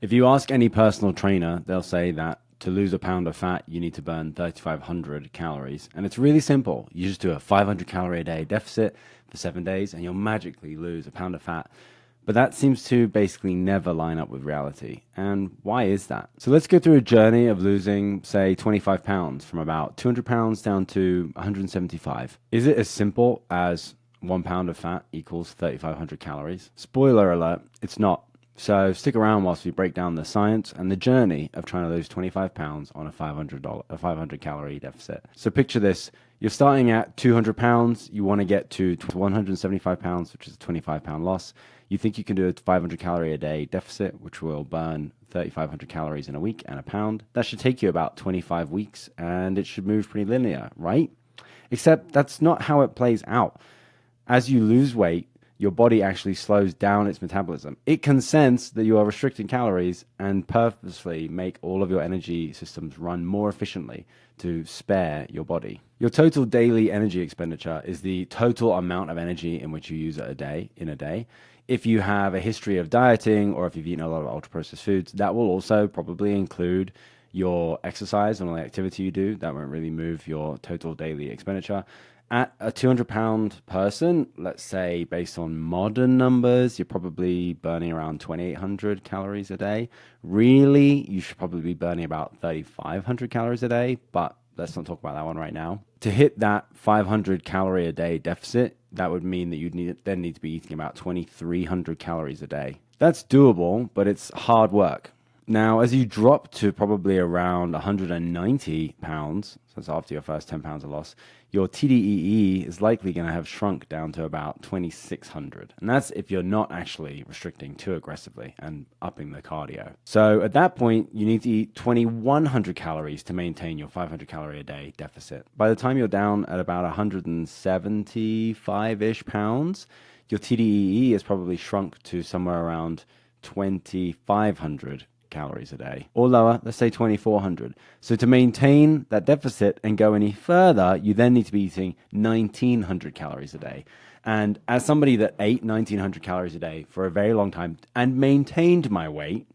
If you ask any personal trainer, they'll say that to lose a pound of fat, you need to burn 3,500 calories. And it's really simple. You just do a 500 calorie a day deficit for 7 days and you'll magically lose a pound of fat. But that seems to basically never line up with reality. And why is that? So let's go through a journey of losing, say, 25 pounds from about 200 pounds down to 175. Is it as simple as 1 pound of fat equals 3,500 calories? Spoiler alert, it's not. So stick around whilst we break down the science and the journey of trying to lose 25 pounds on a 500 calorie deficit. So picture this. You're starting at 200 pounds. You want to get to 175 pounds, which is a 25-pound loss. You think you can do a 500 calorie a day deficit, which will burn 3,500 calories in a week and a pound. That should take you about 25 weeks and it should move pretty linear, right? Except that's not how it plays out. As you lose weight, your body actually slows down its metabolism. It can sense that you are restricting calories and purposely make all of your energy systems run more efficiently to spare your body. Your total daily energy expenditure is the total amount of energy in which you use in a day. If you have a history of dieting or if you've eaten a lot of ultra-processed foods, that will also probably include your exercise and all the activity you do. That won't really move your total daily expenditure. At a 200-pound person, let's say based on modern numbers, you're probably burning around 2,800 calories a day. Really, you should probably be burning about 3,500 calories a day, but let's not talk about that one right now. To hit that 500 calorie a day deficit, that would mean that you'd then need to be eating about 2,300 calories a day. That's doable, but it's hard work. Now, as you drop to probably around 190 pounds, so that's after your first 10 pounds of loss, your TDEE is likely going to have shrunk down to about 2,600. And that's if you're not actually restricting too aggressively and upping the cardio. So at that point, you need to eat 2,100 calories to maintain your 500 calorie a day deficit. By the time you're down at about 175-ish pounds, your TDEE is probably shrunk to somewhere around 2,500 calories a day, or lower, let's say 2,400. So to maintain that deficit and go any further, you then need to be eating 1,900 calories a day. And as somebody that ate 1,900 calories a day for a very long time and maintained my weight,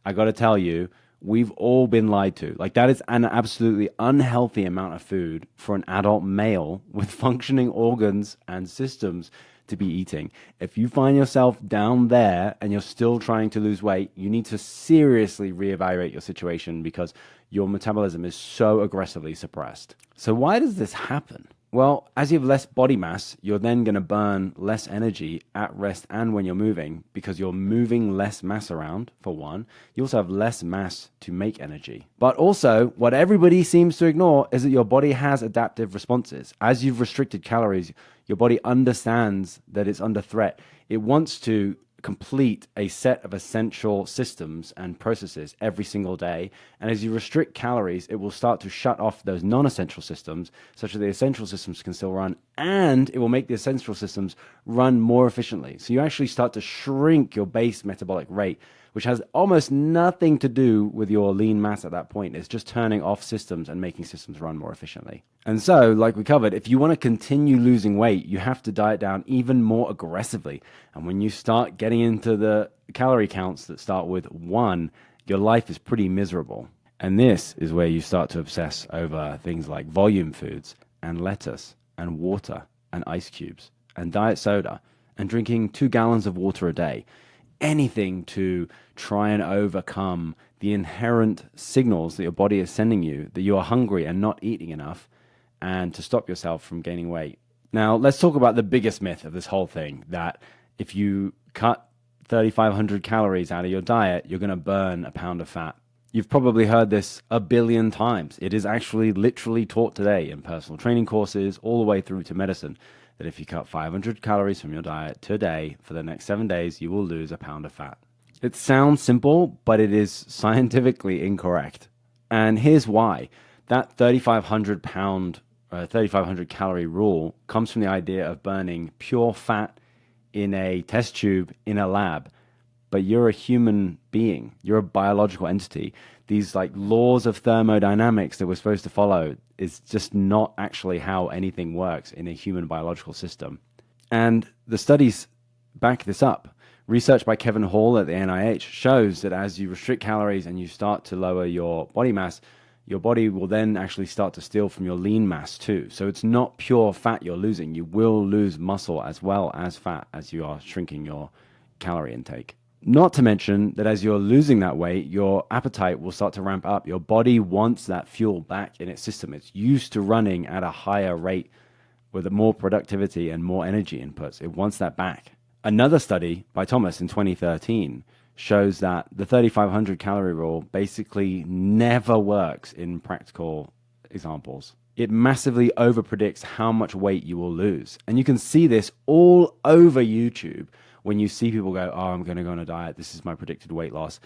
I got to tell you, we've all been lied to. Like, that is an absolutely unhealthy amount of food for an adult male with functioning organs and systems to be eating. If you find yourself down there and you're still trying to lose weight, you need to seriously reevaluate your situation because your metabolism is so aggressively suppressed. So why does this happen? Well, as you have less body mass, you're then going to burn less energy at rest and when you're moving because you're moving less mass around, for one. You also have less mass to make energy. But also, what everybody seems to ignore is that your body has adaptive responses. As you've restricted calories, your body understands that it's under threat. It wants to complete a set of essential systems and processes every single day. And as you restrict calories, it will start to shut off those non-essential systems such that the essential systems can still run, and it will make the essential systems run more efficiently. So you actually start to shrink your base metabolic rate, which has almost nothing to do with your lean mass at that point. It's just turning off systems and making systems run more efficiently. And so, like we covered, if you want to continue losing weight, you have to diet down even more aggressively. And when you start getting into the calorie counts that start with 1, your life is pretty miserable. And this is where you start to obsess over things like volume foods and lettuce and water and ice cubes and diet soda and drinking 2 gallons of water a day. Anything to try and overcome the inherent signals that your body is sending you that you are hungry and not eating enough, and to stop yourself from gaining weight. Now, let's talk about the biggest myth of this whole thing, that if you cut 3,500 calories out of your diet, you're going to burn a pound of fat. You've probably heard this a billion times. It is actually literally taught today in personal training courses all the way through to medicine, that if you cut 500 calories from your diet today for the next 7 days, you will lose a pound of fat. It sounds simple, but it is scientifically incorrect. And here's why. That 3,500 calorie rule comes from the idea of burning pure fat in a test tube in a lab. But you're a human being. You're a biological entity. These like laws of thermodynamics that we're supposed to follow is just not actually how anything works in a human biological system. And the studies back this up. Research by Kevin Hall at the NIH shows that as you restrict calories and you start to lower your body mass, your body will then actually start to steal from your lean mass too. So it's not pure fat you're losing. You will lose muscle as well as fat as you are shrinking your calorie intake. Not to mention that as you're losing that weight, your appetite will start to ramp up. Your body wants that fuel back in its system. It's used to running at a higher rate with more productivity and more energy inputs. It wants that back. Another study by Thomas in 2013 shows that the 3,500 calorie rule basically never works in practical examples. It massively overpredicts how much weight you will lose. And you can see this all over YouTube when you see people go, oh, I'm going to go on a diet. This is my predicted weight loss.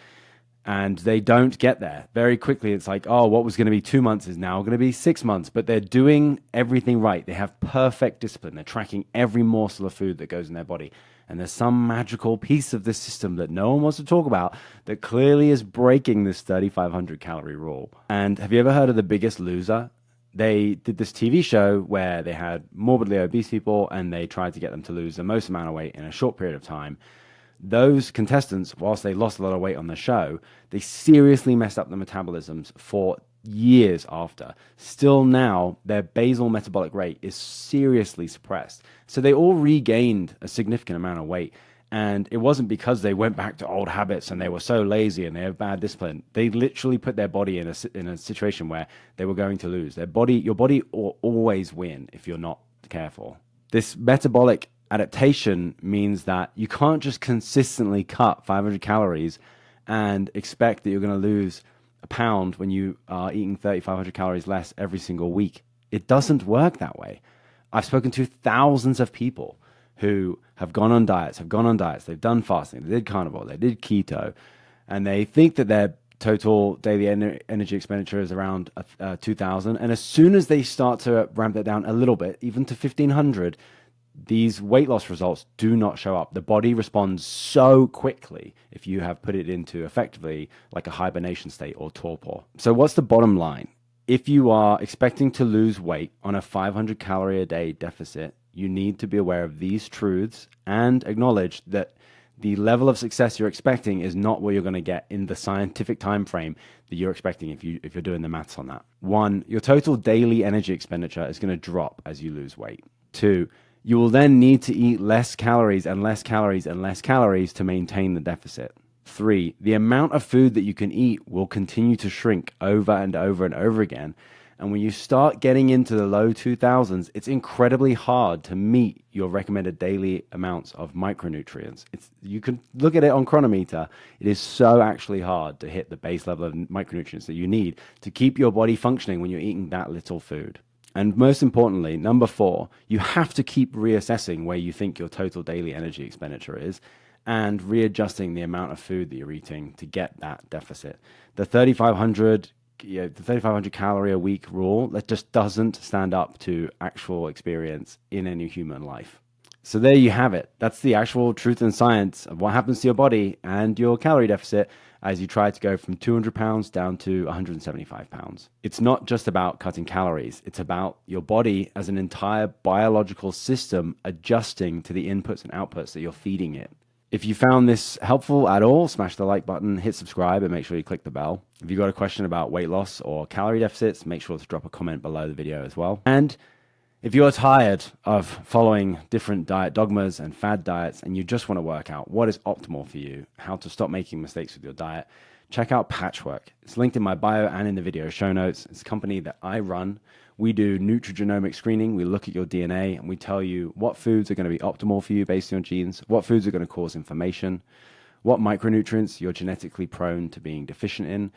And they don't get there very quickly. It's like, oh, what was going to be 2 months is now going to be 6 months, but they're doing everything right. They have perfect discipline. They're tracking every morsel of food that goes in their body. And there's some magical piece of this system that no one wants to talk about that clearly is breaking this 3,500 calorie rule. And have you ever heard of The Biggest Loser? They did this TV show where they had morbidly obese people and they tried to get them to lose the most amount of weight in a short period of time. Those contestants, whilst they lost a lot of weight on the show, they seriously messed up the metabolisms for years after. Still now, their basal metabolic rate is seriously suppressed. So they all regained a significant amount of weight. And it wasn't because they went back to old habits and they were so lazy and they have bad discipline. They literally put their body in a situation where they were going to lose. Your body will always win if you're not careful. This metabolic adaptation means that you can't just consistently cut 500 calories and expect that you're going to lose a pound when you are eating 3,500 calories less every single week. It doesn't work that way. I've spoken to thousands of people who have gone on diets, they've done fasting, they did carnivore, they did keto, and they think that their total daily energy expenditure is around 2,000. And as soon as they start to ramp that down a little bit, even to 1,500, these weight loss results do not show up. The body responds so quickly if you have put it into effectively like a hibernation state or torpor. So what's the bottom line? If you are expecting to lose weight on a 500 calorie a day deficit, you need to be aware of these truths and acknowledge that the level of success you're expecting is not what you're going to get in the scientific time frame that you're expecting if you're doing the maths on that. 1, your total daily energy expenditure is going to drop as you lose weight. 2, you will then need to eat less calories and less calories and less calories to maintain the deficit. 3, the amount of food that you can eat will continue to shrink over and over and over again. And when you start getting into the low 2000s, it's incredibly hard to meet your recommended daily amounts of micronutrients. You can look at it on Chronometer. It is so actually hard to hit the base level of micronutrients that you need to keep your body functioning when you're eating that little food. And most importantly, number 4, you have to keep reassessing where you think your total daily energy expenditure is and readjusting the amount of food that you're eating to get that deficit. The 3,500 calorie a week rule, that just doesn't stand up to actual experience in any human life. So there you have it. That's the actual truth and science of what happens to your body and your calorie deficit as you try to go from 200 pounds down to 175 pounds. It's not just about cutting calories. It's about your body as an entire biological system adjusting to the inputs and outputs that you're feeding it. If you found this helpful at all, smash the like button, hit subscribe, and make sure you click the bell. If you've got a question about weight loss or calorie deficits, make sure to drop a comment below the video as well. And if you're tired of following different diet dogmas and fad diets and you just want to work out what is optimal for you, how to stop making mistakes with your diet, check out Patchwork. It's linked in my bio and in the video show notes. It's a company that I run. We do nutrigenomic screening. We look at your DNA and we tell you what foods are going to be optimal for you based on your genes, what foods are going to cause inflammation, what micronutrients you're genetically prone to being deficient in,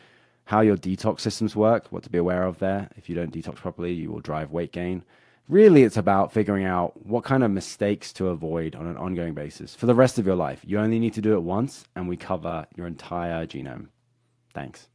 how your detox systems work, what to be aware of there. If you don't detox properly, you will drive weight gain. Really, it's about figuring out what kind of mistakes to avoid on an ongoing basis for the rest of your life. You only need to do it once, and we cover your entire genome. Thanks.